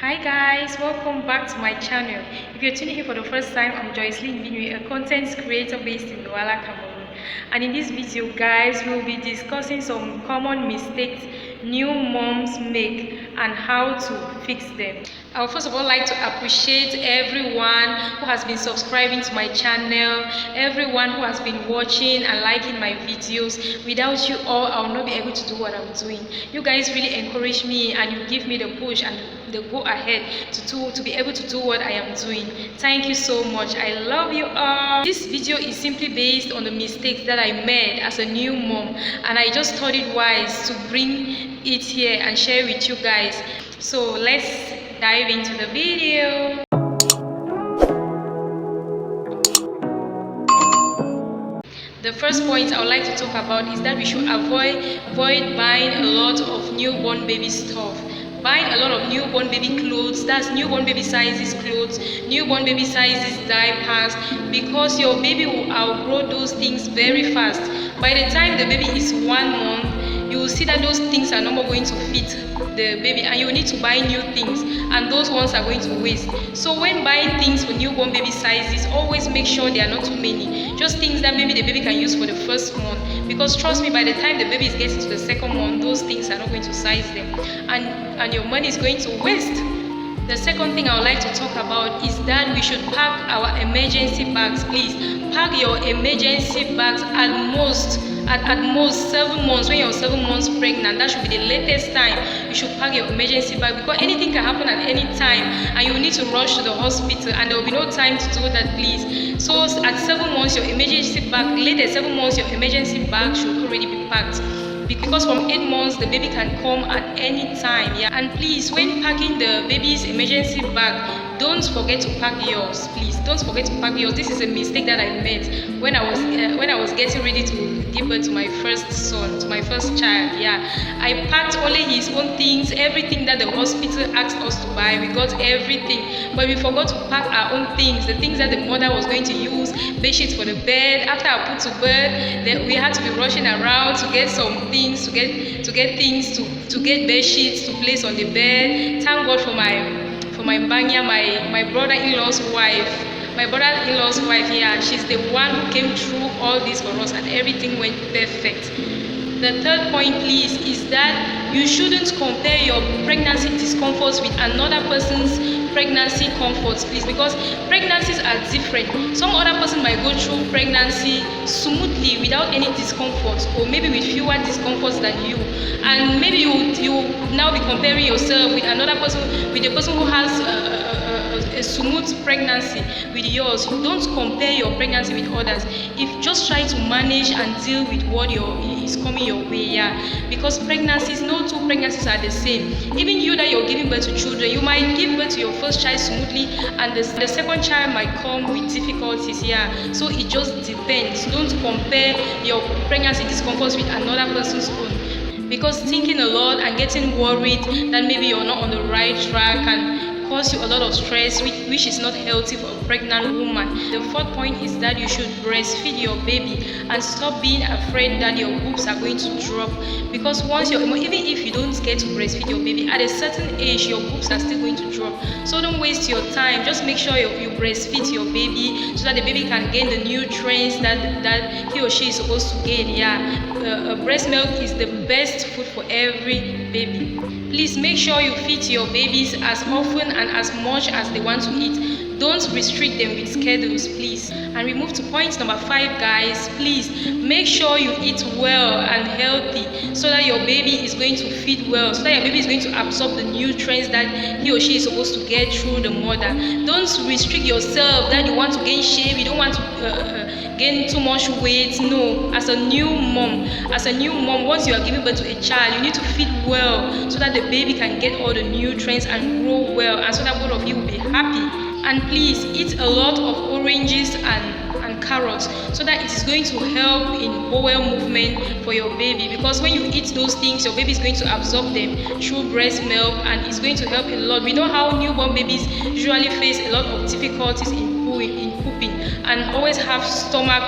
Hi guys, welcome back to my channel. If you're tuning in for the first time, I'm Jocelyn, Binwi, a content creator based in Douala, Cameroon. And in this video guys, we'll be discussing some common mistakes new moms make and how to fix them. I would first of all like to appreciate everyone who has been subscribing to my channel, everyone who has been watching and liking my videos. Without you all, I will not be able to do what I'm doing. You guys really encourage me and you give me the push and the go ahead to be able to do what I am doing. Thank you so much. I love you all. This video is simply based on the mistakes that I made as a new mom, and I just thought it wise to bring it here and share with you guys. So let's dive into the video. The first point I would like to talk about is that we should avoid buying a lot of newborn baby stuff. Buying a lot of newborn baby clothes, that's newborn baby sizes clothes, newborn baby sizes diapers, because your baby will outgrow those things very fast. By the time the baby is 1 month, you will see that those things are no more going to fit the baby and you will need to buy new things, and those ones are going to waste. So when buying things for newborn baby sizes, always make sure they are not too many, just things that maybe the baby can use for the first month, because trust me, by the time the baby is getting to the 2nd month, those things are not going to size them and your money is going to waste. The second thing I would like to talk about is that we should pack our emergency bags. Please pack your emergency bags at most 7 months. When you're 7 months pregnant, that should be the latest time you should pack your emergency bag, because anything can happen at any time and you will need to rush to the hospital and there will be no time to do that. Please, so at 7 months your emergency bag, latest 7 months your emergency bag should already be packed, because from 8 months the baby can come at any time. Yeah, and please, when packing the baby's emergency bag, don't forget to pack yours. Please don't forget to pack yours. This is a mistake that I made when I was getting ready to give birth to my first son, to my first child. Yeah, I packed only his own things, everything that the hospital asked us to buy. We got everything, but we forgot to pack our own things, the things that the mother was going to use, bed sheets for the bed. After I put to bed, then we had to be rushing around to get some things, to get things, to get bed sheets to place on the bed. Thank God for my banya, my brother-in-law's wife. My brother-in-law's wife, yeah, she's the one who came through all this for us and everything went perfect. The third point, please, is that you shouldn't compare your pregnancy discomforts with another person's pregnancy comforts, please, because pregnancies are different. Some other person might go through pregnancy smoothly without any discomfort, or maybe with fewer discomforts than you, and maybe you now be comparing yourself with another person, with the person who has a smooth pregnancy with yours. Don't compare your pregnancy with others. If just try to manage and deal with what is coming your way, yeah, because pregnancies, no two pregnancies are the same. Even you that you're giving birth to children, you might give birth to your first child smoothly and the second child might come with difficulties. Yeah, so it just depends. Don't compare your pregnancy discomforts with another person's own, because thinking a lot and getting worried that maybe you're not on the right track can cause you a lot of stress, which is not healthy for a pregnant woman. The fourth point is that you should breastfeed your baby and stop being afraid that your boobs are going to drop, because even if you don't get to breastfeed your baby, at a certain age your boobs are still going to drop. So don't waste your time. Just make sure you breastfeed your baby so that the baby can gain the nutrients that he or she is supposed to gain. Yeah, breast milk is the best food for every baby. Please make sure you feed your babies as often and as much as they want to eat. Don't restrict them with schedules, please. And we move to point number 5, guys. Please make sure you eat well and healthy so that your baby is going to feed well, so that your baby is going to absorb the nutrients that he or she is supposed to get through the mother. Don't restrict yourself that you want to gain shape, you don't want to gain too much weight. No, as a new mom, once you are giving birth to a child, you need to feed well so that the baby can get all the nutrients and grow well, and so that both of you will be happy. And please eat a lot of oranges and carrots, so that it is going to help in bowel movement for your baby, because when you eat those things, your baby is going to absorb them through breast milk and it's going to help a lot. We know how newborn babies usually face a lot of difficulties in pooping and always have stomach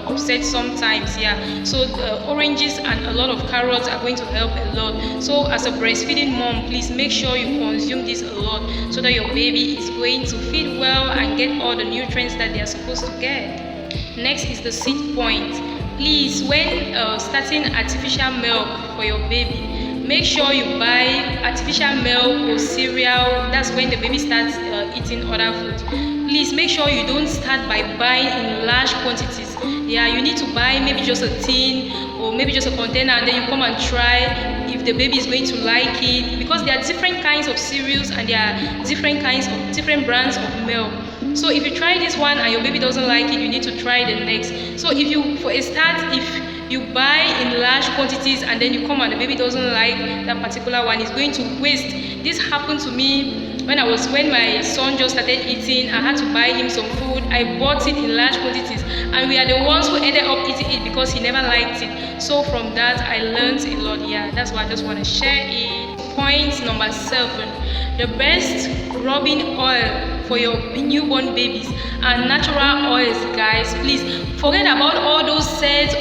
upset sometimes. Yeah, so oranges and a lot of carrots are going to help a lot. So as a breastfeeding mom, please make sure you consume this a lot so that your baby is going to feed well and get all the nutrients that they are supposed to get. Next is the seed point. Please, when starting artificial milk for your baby, make sure you buy artificial milk or cereal. That's when the baby starts eating other food. Please make sure you don't start by buying in large quantities. Yeah, you need to buy maybe just a tin or maybe just a container, and then you come and try if the baby is going to like it, because there are different kinds of cereals and there are different brands of milk. So if you try this one and your baby doesn't like it, you need to try the next. So if you, for a start, if you buy in large quantities and then you come and the baby doesn't like that particular one, it's going to waste. This happened to me when my son just started eating. I had to buy him some food. I bought it in large quantities and we are the ones who ended up eating it because he never liked it. So from that I learned a lot. Yeah, that's why I just want to share it. Point number 7, the best rubbing oil for your newborn babies are natural oils, guys. Please forget about all those sets,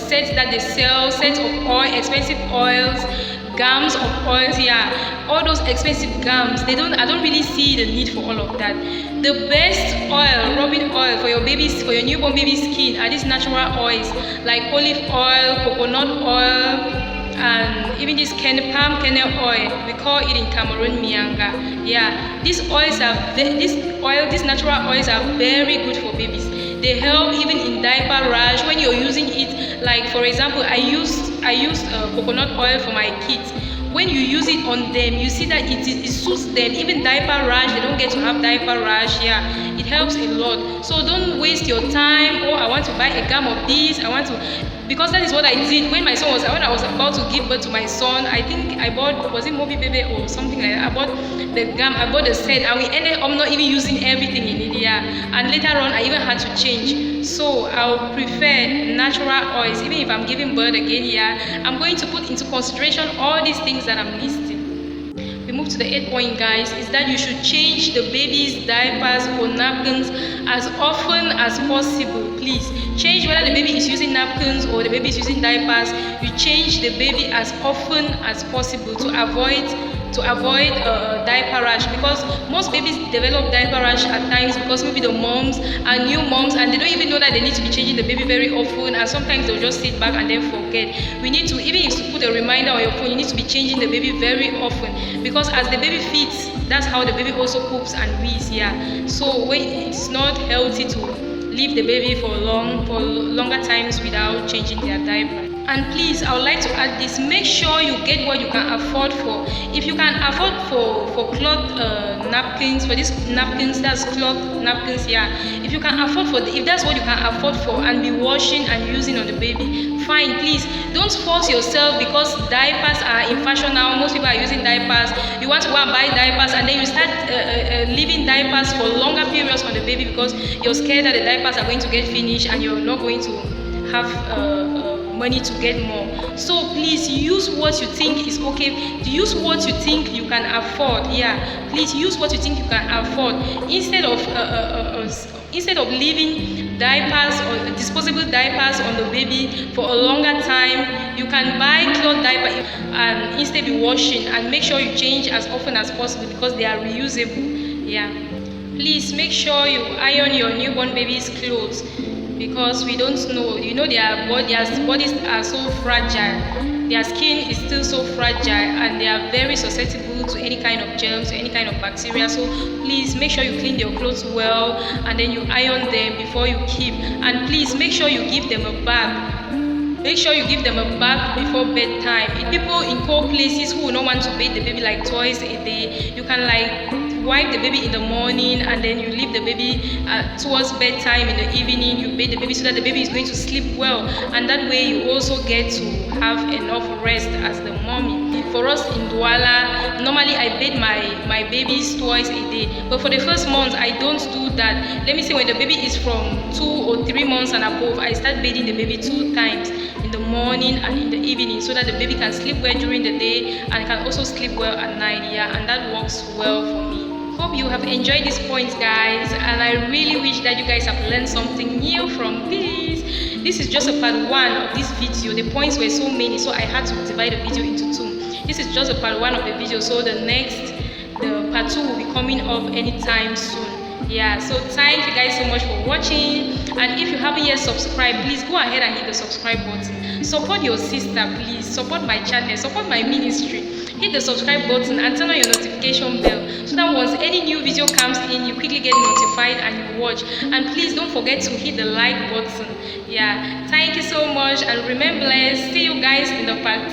sets that they sell, sets of oil, expensive oils, gums of oils. Yeah, all those expensive gums, I don't really see the need for all of that. The best oil, rubbing oil for your babies, for your newborn baby's skin, are these natural oils like olive oil, coconut oil, and even this palm kernel oil. We call it in Cameroon mianga. Yeah, these natural oils are very good for babies. They help even in diaper rash when you're using it. Like for example, I used coconut oil for my kids. When you use it on them, you see that it suits them. Even diaper rash, they don't get to have diaper rash. Yeah, it helps a lot. So don't waste your time. Oh, I want to buy a gum of this. Because that is what I did when I was about to give birth to my son. I think I bought, was it Moby Baby or something like that? I bought the gum, I bought the set, and we ended up not even using everything in it. Yeah, and later on I even had to change. So I'll prefer natural oils. Even if I'm giving birth again, yeah, I'm going to put into consideration all these things that I'm listing. We move to the 8th point, guys, is that you should change the baby's diapers or napkins as often as possible. Please change whether the baby is using napkins or the baby is using diapers. You change the baby as often as possible to avoid diaper rash, because most babies develop diaper rash at times because maybe the moms are new moms and they don't even know that they need to be changing the baby very often, and sometimes they'll just sit back and then forget. We need to, even if you put a reminder on your phone, you need to be changing the baby very often, because as the baby feeds, that's how the baby also poops and wheezes. Yeah, so when it's not healthy to leave the baby for longer times without changing their diaper. And please, I would like to add this: make sure you get what you can afford for. If you can afford for cloth napkins, for these napkins, that's cloth napkins. Yeah, if you can afford if that's what you can afford for and be washing and using on the baby, fine. Please don't force yourself, because diapers are in fashion now. Most people are using diapers. You want to go and buy diapers and then you start leaving diapers for longer periods on the baby because you're scared that the diapers are going to get finished and you're not going to have money to get more. So please use what you think is okay. Use what you think you can afford. Yeah, please use what you think you can afford, instead of leaving diapers or disposable diapers on the baby for a longer time. You can buy cloth diaper and instead be washing, and make sure you change as often as possible because they are reusable. Yeah, please make sure you iron your newborn baby's clothes, because we don't know, their bodies are so fragile. Their skin is still so fragile and they are very susceptible to any kind of germs, to any kind of bacteria. So please make sure you clean your clothes well and then you iron them before you keep. And please make sure you give them a bath. Make sure you give them a bath before bedtime. People in cold places who will not want to bathe the baby like twice a day, you can wipe the baby in the morning and then you leave the baby towards bedtime in the evening. You bathe the baby so that the baby is going to sleep well, and that way you also get to have enough rest as the mommy. For us in Douala, normally I bathe my babies twice a day, but for the first month I don't do that. Let me say when the baby is from 2 or 3 months and above, I start bathing the baby 2 times, in the morning and in the evening, so that the baby can sleep well during the day and can also sleep well at night. Yeah, and that works well for me. Hope Hope you have enjoyed these points, guys, and I really wish that you guys have learned something new from this. This is just a part 1 of this video. The points were so many, so I had to divide the video into 2. This is just a part 1 of the video, so the part 2 will be coming up anytime soon. Yeah, so thank you guys so much for watching, and if you haven't yet subscribed, please go ahead and hit the subscribe button. Support your sister, please. Support my channel, support my ministry. Hit the subscribe button and turn on your notification bell so that once any new video comes in, you quickly get notified and you watch. And please don't forget to hit the like button. Yeah, thank you so much, and remember, see you guys in the part